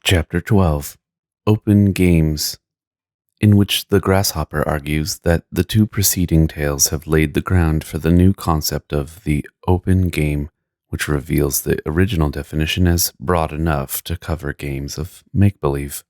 Chapter 12 Open Games, in which the Grasshopper argues that the two preceding tales have laid the ground for the new concept of the open game, which reveals the original definition as broad enough to cover games of make-believe.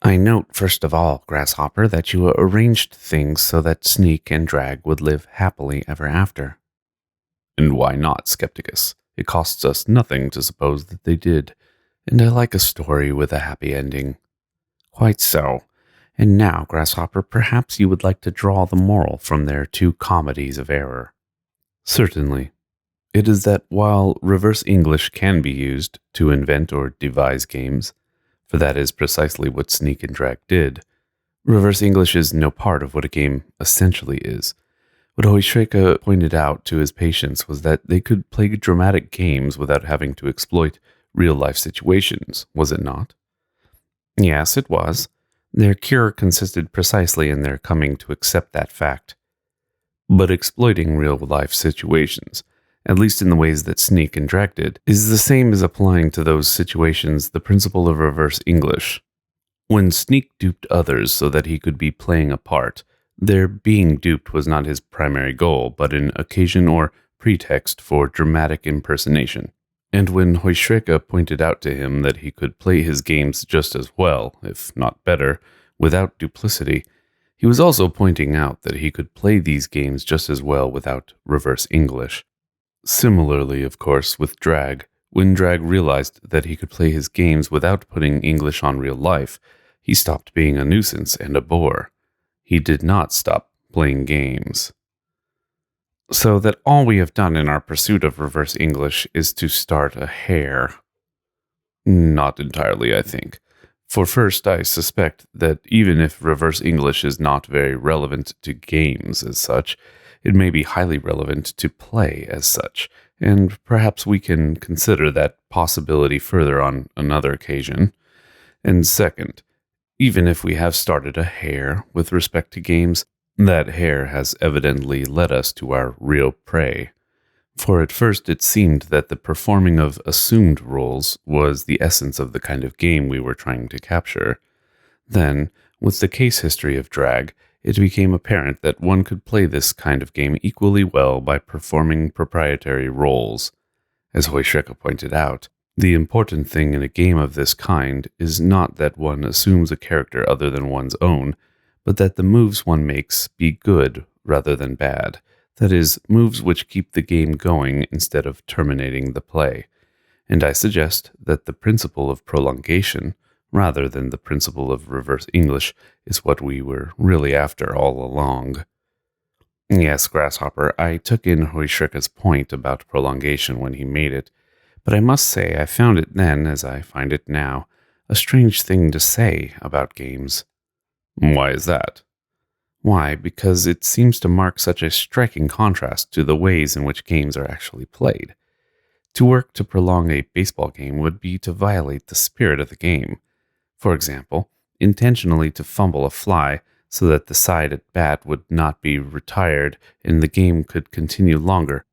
I note, first of all, Grasshopper, that you arranged things so that Sneak and Drag would live happily ever after. And why not, Skepticus? It costs us nothing to suppose that they did. And I like a story with a happy ending. Quite so. And now, Grasshopper, perhaps you would like to draw the moral from their two comedies of error. Certainly. It is that while reverse English can be used to invent or devise games, for that is precisely what Sneak and Drag did, reverse English is no part of what a game essentially is. What Hoishreka pointed out to his patients was that they could play dramatic games without having to exploit real-life situations, was it not? Yes, it was. Their cure consisted precisely in their coming to accept that fact. But exploiting real-life situations, at least in the ways that Sneak and Drag did, is the same as applying to those situations the principle of reverse English. When Sneak duped others so that he could be playing a part, their being duped was not his primary goal, but an occasion or pretext for dramatic impersonation. And when Hoishreka pointed out to him that he could play his games just as well, if not better, without duplicity, he was also pointing out that he could play these games just as well without reverse English. Similarly, of course, with Drag, when Drag realized that he could play his games without putting English on real life, he stopped being a nuisance and a bore. He did not stop playing games. So that all we have done in our pursuit of reverse English is to start a hare. Not entirely, I think. For first, I suspect that even if reverse English is not very relevant to games as such, it may be highly relevant to play as such, and perhaps we can consider that possibility further on another occasion. And second, even if we have started a hare with respect to games, that hare has evidently led us to our real prey. For at first it seemed that the performing of assumed roles was the essence of the kind of game we were trying to capture. Then, with the case history of Drag, it became apparent that one could play this kind of game equally well by performing proprietary roles. As Hoishreka pointed out, the important thing in a game of this kind is not that one assumes a character other than one's own, but that the moves one makes be good rather than bad. That is, moves which keep the game going instead of terminating the play. And I suggest that the principle of prolongation, rather than the principle of reverse English, is what we were really after all along. Yes, Grasshopper, I took in Hoishreka's point about prolongation when he made it, but I must say I found it then, as I find it now, a strange thing to say about games. Why is that? Why, because it seems to mark such a striking contrast to the ways in which games are actually played. To work to prolong a baseball game would be to violate the spirit of the game. For example, intentionally to fumble a fly so that the side at bat would not be retired and the game could continue longer.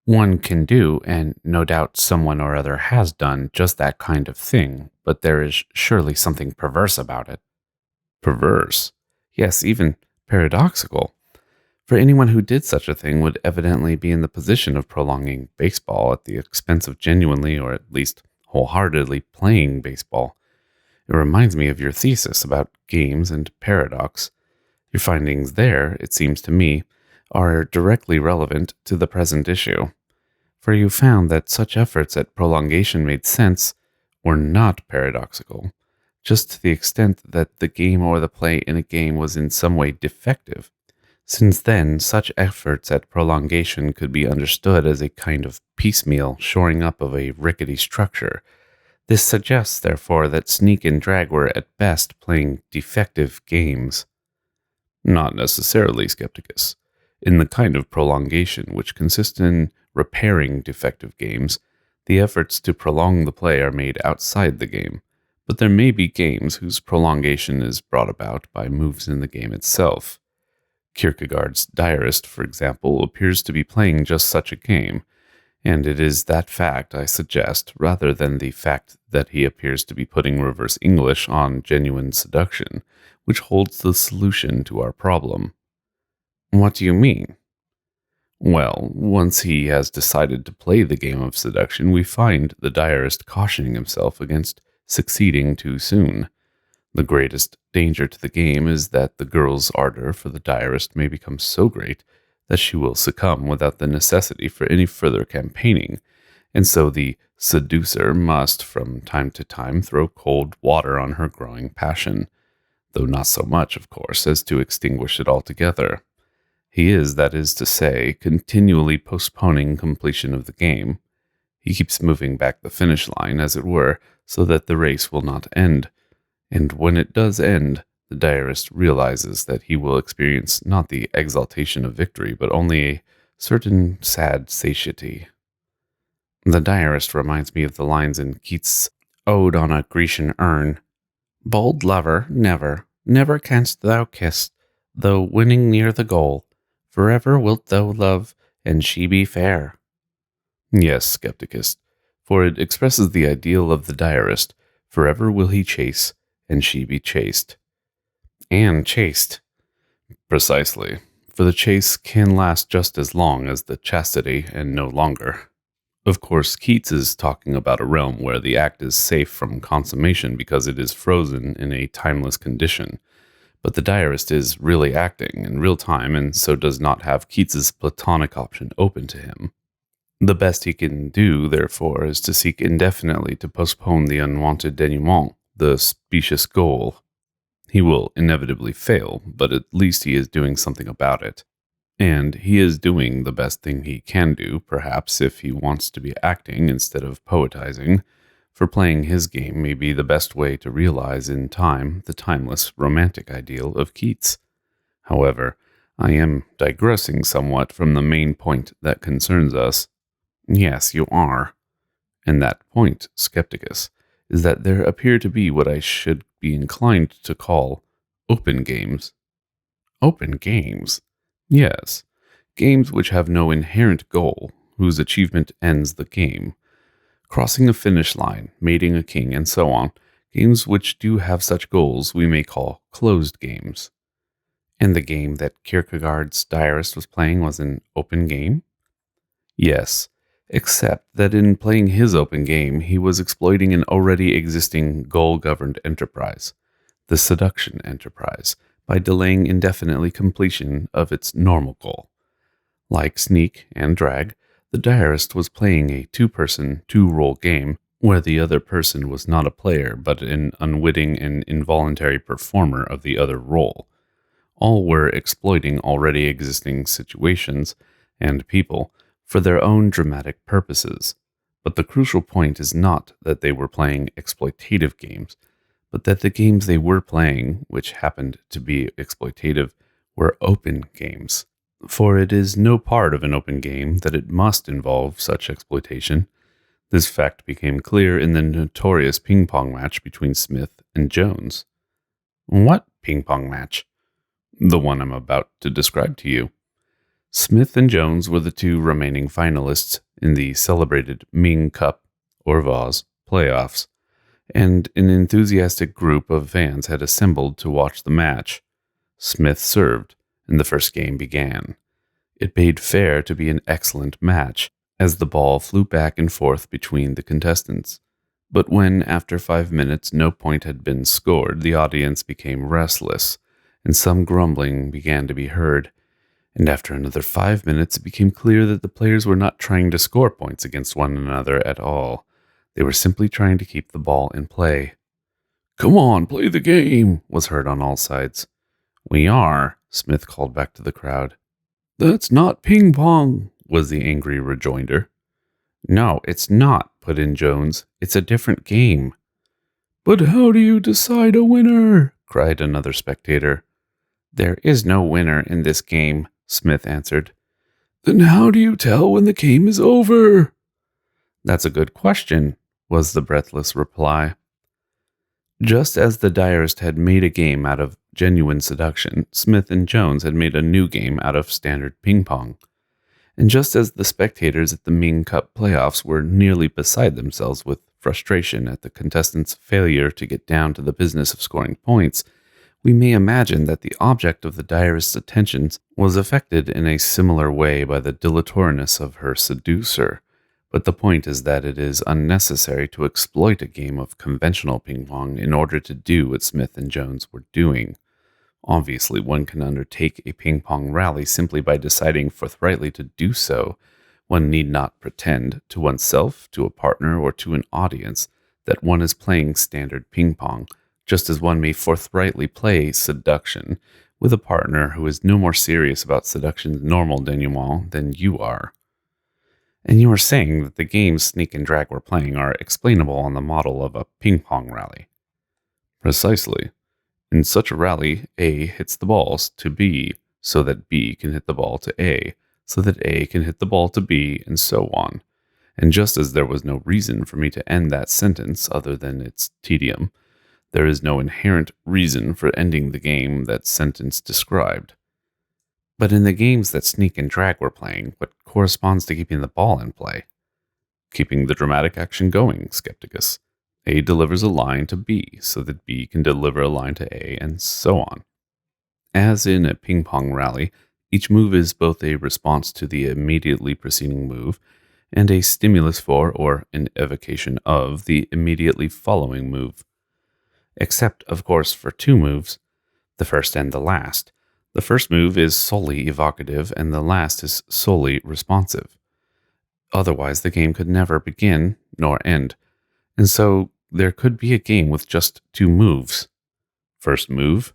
One can do, and no doubt someone or other has done, just that kind of thing, but there is surely something perverse about it. Perverse? Yes, even paradoxical. For anyone who did such a thing would evidently be in the position of prolonging baseball at the expense of genuinely, or at least wholeheartedly, playing baseball. It reminds me of your thesis about games and paradox. Your findings there, it seems to me, are directly relevant to the present issue. For you found that such efforts at prolongation made sense, were not paradoxical, just to the extent that the game or the play in a game was in some way defective. Since then, such efforts at prolongation could be understood as a kind of piecemeal shoring up of a rickety structure. This suggests, therefore, that Sneak and Drag were at best playing defective games. Not necessarily, Skepticus. In the kind of prolongation which consists in repairing defective games, the efforts to prolong the play are made outside the game, but there may be games whose prolongation is brought about by moves in the game itself. Kierkegaard's Diarist, for example, appears to be playing just such a game. And it is that fact I suggest, rather than the fact that he appears to be putting reverse English on genuine seduction, which holds the solution to our problem. What do you mean? Well, once he has decided to play the game of seduction, we find the diarist cautioning himself against succeeding too soon. The greatest danger to the game is that the girl's ardor for the diarist may become so great that she will succumb without the necessity for any further campaigning, and so the seducer must from time to time throw cold water on her growing passion, though not so much, of course, as to extinguish it altogether. He is, that is to say, continually postponing completion of the game. He keeps moving back the finish line, as it were, so that the race will not end. And when it does end, the diarist realizes that he will experience not the exaltation of victory, but only a certain sad satiety. The diarist reminds me of the lines in Keats' Ode on a Grecian Urn. Bold lover, never, never canst thou kiss, though winning near the goal. Forever wilt thou love, and she be fair. Yes, Skepticus, for it expresses the ideal of the diarist. Forever will he chase, and she be chaste. And chaste. Precisely, for the chase can last just as long as the chastity, and no longer. Of course, Keats is talking about a realm where the act is safe from consummation because it is frozen in a timeless condition. But the diarist is really acting in real time and so does not have Keats's platonic option open to him. The best he can do, therefore, is to seek indefinitely to postpone the unwanted denouement, the specious goal. He will inevitably fail, but at least he is doing something about it. And he is doing the best thing he can do, perhaps, if he wants to be acting instead of poetizing, for playing his game may be the best way to realize in time the timeless romantic ideal of Keats. However, I am digressing somewhat from the main point that concerns us. Yes, you are. And that point, Skepticus, is that there appear to be what I should be inclined to call open games. Open games? Yes, games which have no inherent goal, whose achievement ends the game. Crossing a finish line, mating a king, and so on. Games which do have such goals we may call closed games. And the game that Kierkegaard's diarist was playing was an open game? Yes, except that in playing his open game, he was exploiting an already existing goal-governed enterprise, the seduction enterprise, by delaying indefinitely completion of its normal goal. Like Sneak and Drag, the diarist was playing a two-person, two-role game where the other person was not a player but an unwitting and involuntary performer of the other role. All were exploiting already existing situations and people for their own dramatic purposes. But the crucial point is not that they were playing exploitative games, but that the games they were playing, which happened to be exploitative, were open games. For it is no part of an open game that it must involve such exploitation. This fact became clear in the notorious ping-pong match between Smith and Jones. What ping-pong match? The one I'm about to describe to you. Smith and Jones were the two remaining finalists in the celebrated Ming Cup, or Vase, playoffs, and an enthusiastic group of fans had assembled to watch the match. Smith served, and the first game began. It bade fair to be an excellent match, as the ball flew back and forth between the contestants. But when, after 5 minutes, no point had been scored, the audience became restless, and some grumbling began to be heard. And after another 5 minutes, it became clear that the players were not trying to score points against one another at all. They were simply trying to keep the ball in play. "Come on, play the game," was heard on all sides. "We are," Smith called back to the crowd. "That's not ping-pong," was the angry rejoinder. "No, it's not," put in Jones. "It's a different game." "But how do you decide a winner?" cried another spectator. "There is no winner in this game," Smith answered. "Then how do you tell when the game is over?" "That's a good question," was the breathless reply. Just as the diarist had made a game out of genuine seduction, Smith and Jones had made a new game out of standard ping-pong. And just as the spectators at the Ming Cup playoffs were nearly beside themselves with frustration at the contestants' failure to get down to the business of scoring points, we may imagine that the object of the diarist's attentions was affected in a similar way by the dilatoriness of her seducer. But the point is that it is unnecessary to exploit a game of conventional ping pong in order to do what Smith and Jones were doing. Obviously, one can undertake a ping pong rally simply by deciding forthrightly to do so. One need not pretend to oneself, to a partner, or to an audience that one is playing standard ping pong, just as one may forthrightly play seduction with a partner who is no more serious about seduction's normal denouement than you are. And you are saying that the games Sneak and Drag were playing are explainable on the model of a ping pong rally. Precisely. In such a rally, A hits the balls to B, so that B can hit the ball to A, so that A can hit the ball to B, and so on. And just as there was no reason for me to end that sentence other than its tedium, there is no inherent reason for ending the game that sentence described. But in the games that Sneak and Drag were playing, what corresponds to keeping the ball in play? Keeping the dramatic action going, Skepticus. A delivers a line to B, so that B can deliver a line to A, and so on. As in a ping pong rally, each move is both a response to the immediately preceding move and a stimulus for, or an evocation of, the immediately following move. Except, of course, for two moves, the first and the last. The first move is solely evocative, and the last is solely responsive. Otherwise, the game could never begin nor end, and so there could be a game with just two moves. First move,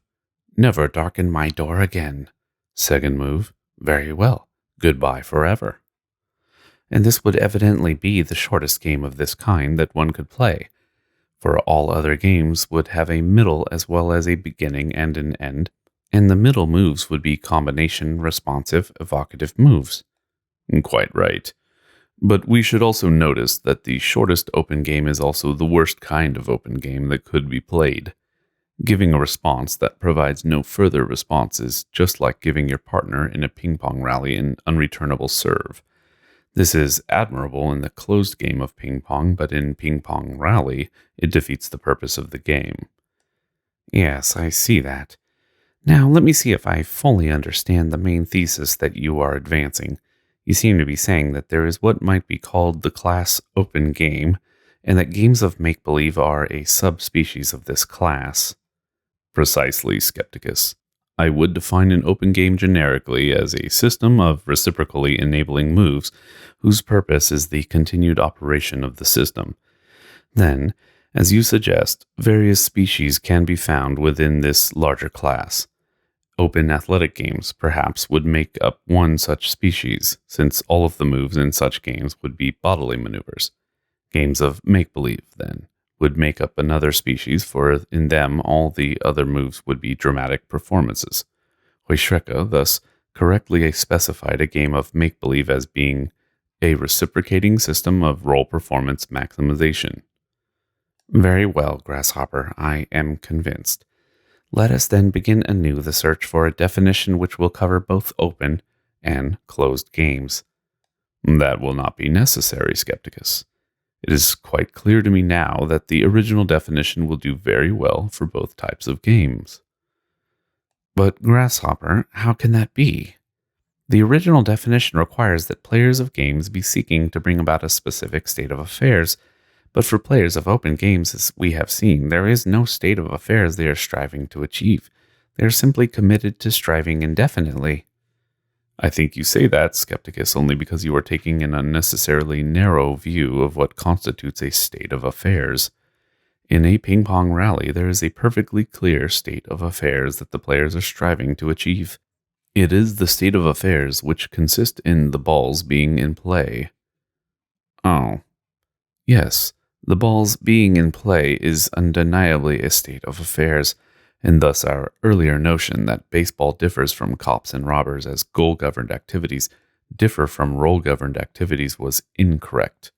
never darken my door again. Second move, very well, goodbye forever. And this would evidently be the shortest game of this kind that one could play, for all other games would have a middle as well as a beginning and an end, and the middle moves would be combination, responsive, evocative moves. Quite right. But we should also notice that the shortest open game is also the worst kind of open game that could be played. Giving a response that provides no further response is just like giving your partner in a ping pong rally an unreturnable serve. This is admirable in the closed game of ping pong, but in ping pong rally, it defeats the purpose of the game. Yes, I see that. Now, let me see if I fully understand the main thesis that you are advancing. You seem to be saying that there is what might be called the class open game, and that games of make-believe are a subspecies of this class. Precisely, Skepticus. I would define an open game generically as a system of reciprocally enabling moves whose purpose is the continued operation of the system. Then, as you suggest, various species can be found within this larger class. Open athletic games, perhaps, would make up one such species, since all of the moves in such games would be bodily maneuvers. Games of make-believe, then, would make up another species, for in them all the other moves would be dramatic performances. Heuschrecke thus correctly specified a game of make-believe as being a reciprocating system of role performance maximization. Very well, Grasshopper, I am convinced. Let us then begin anew the search for a definition which will cover both open and closed games. That will not be necessary, Skepticus. It is quite clear to me now that the original definition will do very well for both types of games. But, Grasshopper, how can that be? The original definition requires that players of games be seeking to bring about a specific state of affairs, but for players of open games, as we have seen, there is no state of affairs they are striving to achieve. They are simply committed to striving indefinitely. I think you say that, Skepticus, only because you are taking an unnecessarily narrow view of what constitutes a state of affairs. In a ping-pong rally, there is a perfectly clear state of affairs that the players are striving to achieve. It is the state of affairs which consist in the balls being in play. Oh. Yes, the balls being in play is undeniably a state of affairs, and thus our earlier notion that baseball differs from cops and robbers as goal-governed activities differ from role-governed activities was incorrect.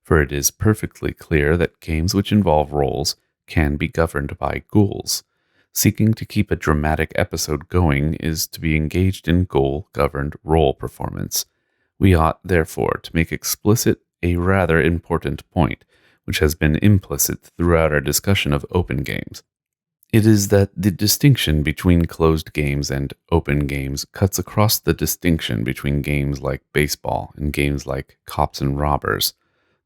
For it is perfectly clear that games which involve roles can be governed by goals. Seeking to keep a dramatic episode going is to be engaged in goal-governed role performance, We ought, therefore, to make explicit a rather important point, which has been implicit throughout our discussion of open games. It is that the distinction between closed games and open games cuts across the distinction between games like baseball and games like cops and robbers.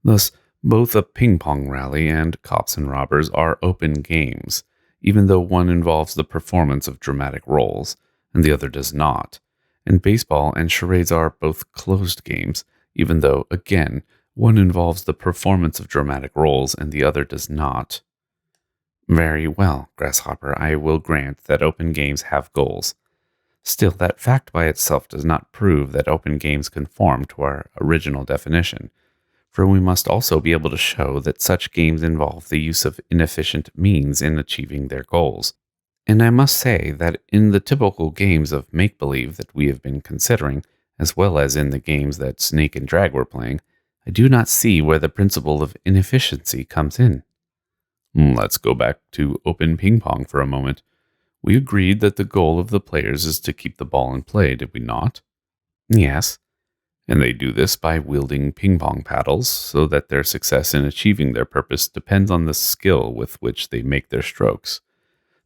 Thus, both a ping pong rally and cops and robbers are open games, even though one involves the performance of dramatic roles and the other does not. And baseball and charades are both closed games, even though, again, one involves the performance of dramatic roles and the other does not. Very well, Grasshopper, I will grant that open games have goals. Still, that fact by itself does not prove that open games conform to our original definition, for we must also be able to show that such games involve the use of inefficient means in achieving their goals. And I must say that in the typical games of make-believe that we have been considering, as well as in the games that Snake and Drag were playing, I do not see where the principle of inefficiency comes in. Let's go back to open ping pong for a moment. We agreed that the goal of the players is to keep the ball in play, did we not? Yes. And they do this by wielding ping pong paddles so that their success in achieving their purpose depends on the skill with which they make their strokes.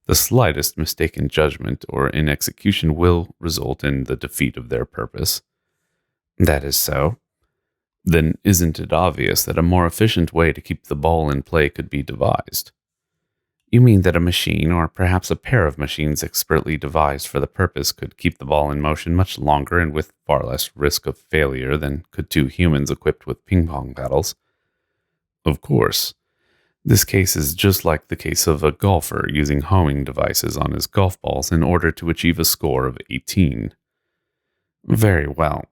The slightest mistake in judgment or in execution will result in the defeat of their purpose. That is so. Then isn't it obvious that a more efficient way to keep the ball in play could be devised? You mean that a machine, or perhaps a pair of machines expertly devised for the purpose, could keep the ball in motion much longer and with far less risk of failure than could two humans equipped with ping pong paddles? Of course. This case is just like the case of a golfer using homing devices on his golf balls in order to achieve a score of 18. Very well.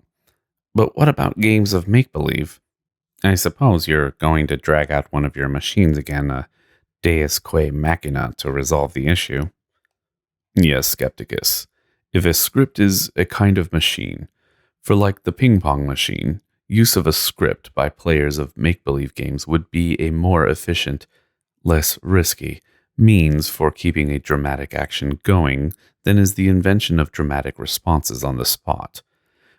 But what about games of make-believe? I suppose you're going to drag out one of your machines again, a deus quae machina, to resolve the issue. Yes, Skepticus. If a script is a kind of machine, for like the ping-pong machine, use of a script by players of make-believe games would be a more efficient, less risky means for keeping a dramatic action going than is the invention of dramatic responses on the spot,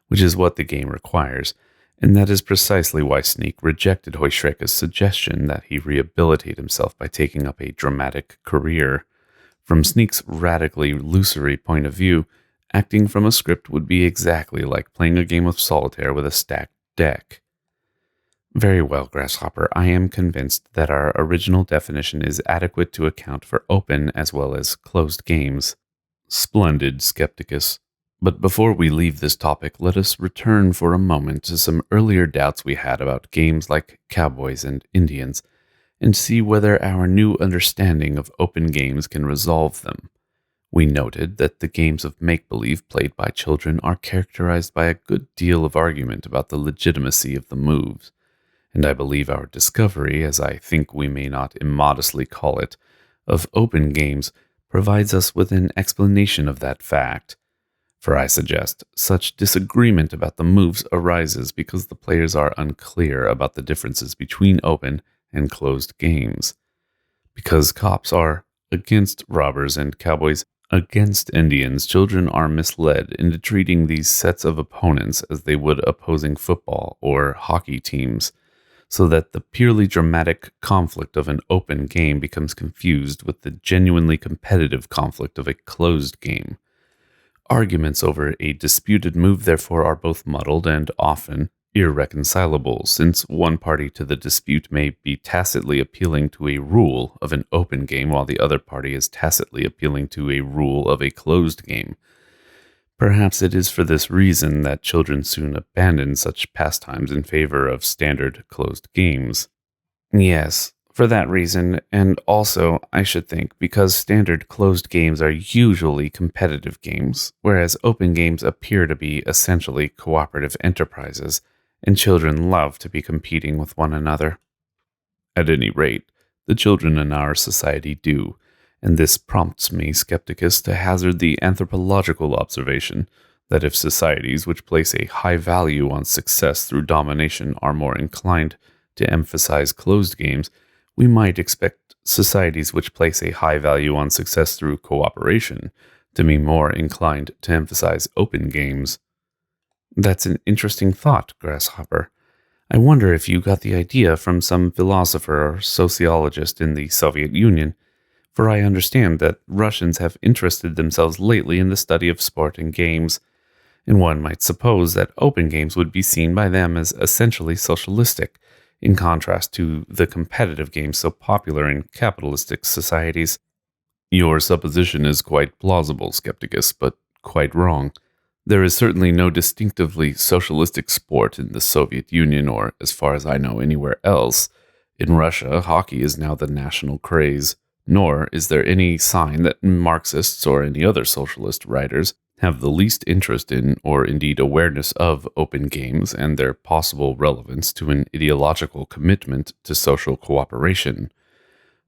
which is what the game requires, and that is precisely why Sneak rejected Heuschrecke's suggestion that he rehabilitate himself by taking up a dramatic career. From Sneak's radically illusory point of view, acting from a script would be exactly like playing a game of solitaire with a stacked deck. Very well, Grasshopper, I am convinced that our original definition is adequate to account for open as well as closed games. Splendid, Skepticus. But before we leave this topic, let us return for a moment to some earlier doubts we had about games like Cowboys and Indians, and see whether our new understanding of open games can resolve them. We noted that the games of make-believe played by children are characterized by a good deal of argument about the legitimacy of the moves, and I believe our discovery, as I think we may not immodestly call it, of open games provides us with an explanation of that fact. For I suggest such disagreement about the moves arises because the players are unclear about the differences between open and closed games. Because cops are against robbers and cowboys against Indians, children are misled into treating these sets of opponents as they would opposing football or hockey teams, so that the purely dramatic conflict of an open game becomes confused with the genuinely competitive conflict of a closed game. Arguments over a disputed move, therefore, are both muddled and often irreconcilable, since one party to the dispute may be tacitly appealing to a rule of an open game, while the other party is tacitly appealing to a rule of a closed game. Perhaps it is for this reason that children soon abandon such pastimes in favor of standard closed games. Yes, for that reason, and also, I should think, because standard closed games are usually competitive games, whereas open games appear to be essentially cooperative enterprises, and children love to be competing with one another. At any rate, the children in our society do, and this prompts me, Skepticus, to hazard the anthropological observation that if societies which place a high value on success through domination are more inclined to emphasize closed games, we might expect societies which place a high value on success through cooperation to be more inclined to emphasize open games. That's an interesting thought, Grasshopper. I wonder if you got the idea from some philosopher or sociologist in the Soviet Union, for I understand that Russians have interested themselves lately in the study of sport and games, and one might suppose that open games would be seen by them as essentially socialistic, in contrast to the competitive games so popular in capitalistic societies. Your supposition is quite plausible, Skepticus, but quite wrong. There is certainly no distinctively socialistic sport in the Soviet Union or, as far as I know, anywhere else. In Russia, hockey is now the national craze, nor is there any sign that Marxists or any other socialist writers have the least interest in or indeed awareness of open games and their possible relevance to an ideological commitment to social cooperation.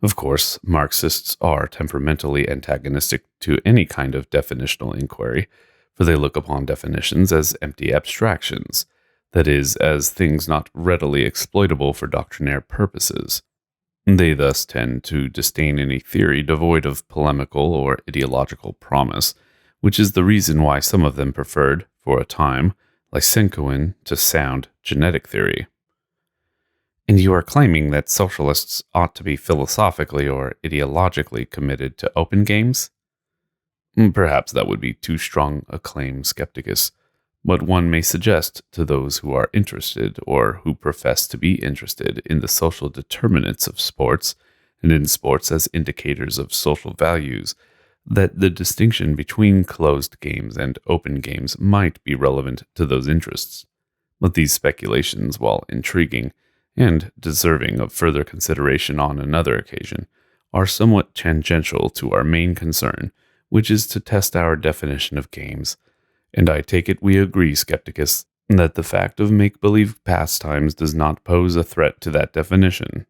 Of course, Marxists are temperamentally antagonistic to any kind of definitional inquiry, for they look upon definitions as empty abstractions, that is, as things not readily exploitable for doctrinaire purposes. They thus tend to disdain any theory devoid of polemical or ideological promise, which is the reason why some of them preferred, for a time, Lysenkoin to sound genetic theory. And you are claiming that socialists ought to be philosophically or ideologically committed to open games? Perhaps that would be too strong a claim, Skepticus, but one may suggest to those who are interested or who profess to be interested in the social determinants of sports, and in sports as indicators of social values, that the distinction between closed games and open games might be relevant to those interests. But these speculations, while intriguing, and deserving of further consideration on another occasion, are somewhat tangential to our main concern, which is to test our definition of games. And I take it we agree, Skepticus, that the fact of make-believe pastimes does not pose a threat to that definition.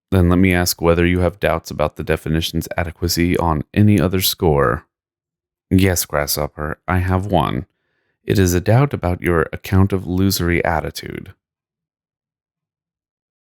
Then let me ask whether you have doubts about the definition's adequacy on any other score. Yes, Grasshopper, I have one. It is a doubt about your account of illusory attitude.